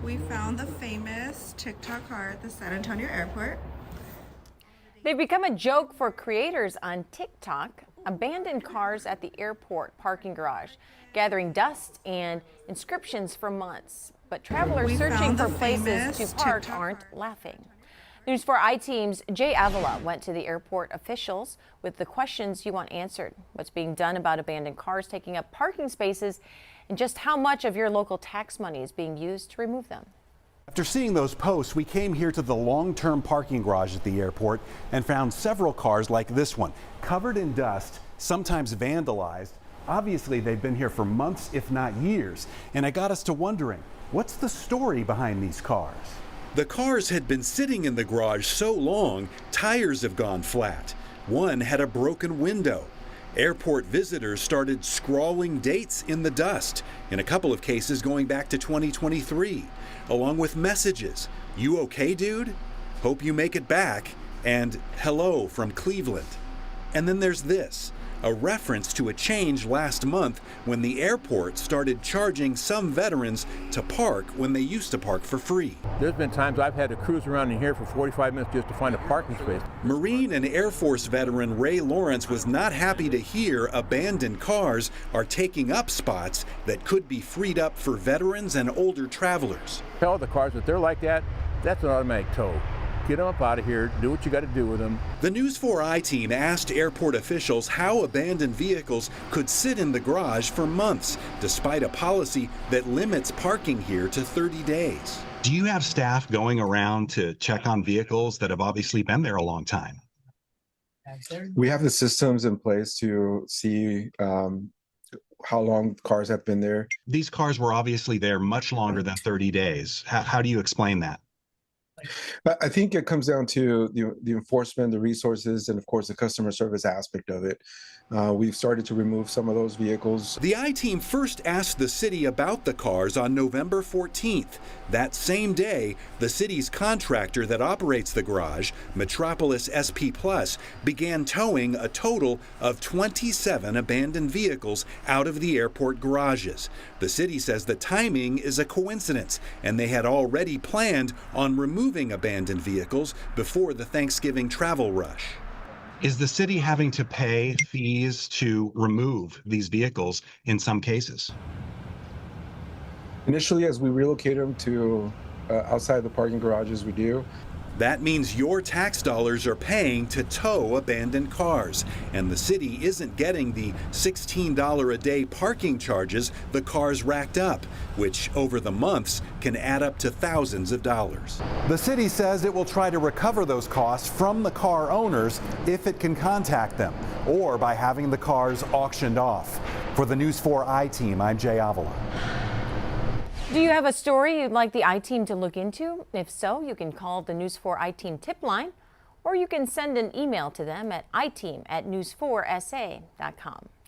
We found the famous TikTok car at the San Antonio airport. They've become a joke for creators on TikTok. Abandoned cars at the airport parking garage, gathering dust and inscriptions for months. But travelers searching for places to park aren't laughing. News 4i team's Jaie Avila went to the airport officials with the questions you want answered. What's being done about abandoned cars taking up parking spaces, and just how much of your local tax money is being used to remove them. After seeing those posts, we came here to the long-term parking garage at the airport and found several cars like this one, covered in dust, sometimes vandalized. Obviously, they've been here for months, if not years. And it got us to wondering, what's the story behind these cars? The cars had been sitting in the garage so long, tires have gone flat. One had a broken window. Airport visitors started scrawling dates in the dust, in a couple of cases going back to 2023, along with messages. "You okay, dude? Hope you make it back," and "Hello from Cleveland." And then there's this, a reference to a change last month when the airport started charging some veterans to park when they used to park for free. There's been times I've had to cruise around in here for 45 minutes just to find a parking space. Marine and Air Force veteran Ray Lawrence was not happy to hear abandoned cars are taking up spots that could be freed up for veterans and older travelers. Tell the cars that they're like that, that's an automatic tow. Get them up out of here, do what you got to do with them. The News 4i team asked airport officials how abandoned vehicles could sit in the garage for months, despite a policy that limits parking here to 30 days. Do you have staff going around to check on vehicles that have obviously been there a long time? We have the systems in place to see how long cars have been there. These cars were obviously there much longer than 30 days. How do you explain that? I think it comes down to the enforcement, the resources, and of course the customer service aspect of it. We've started to remove some of those vehicles. The I-Team first asked the city about the cars on November 14th. That same day, the city's contractor that operates the garage, Metropolis SP Plus, began towing a total of 27 abandoned vehicles out of the airport garages. The city says the timing is a coincidence, and they had already planned on removing abandoned vehicles before the Thanksgiving travel rush. Is the city having to pay fees to remove these vehicles in some cases? Initially, as we relocate them to outside the parking garages, we do. That means your tax dollars are paying to tow abandoned cars, and the city isn't getting the $16 a day parking charges the cars racked up, which over the months can add up to thousands of dollars. The city says it will try to recover those costs from the car owners if it can contact them, or by having the cars auctioned off. For the News 4i team, I'm Jaie Avila. Do you have a story you'd like the I-Team to look into? If so, you can call the News 4 I-Team tip line, or you can send an email to them at iteam@news4sa.com.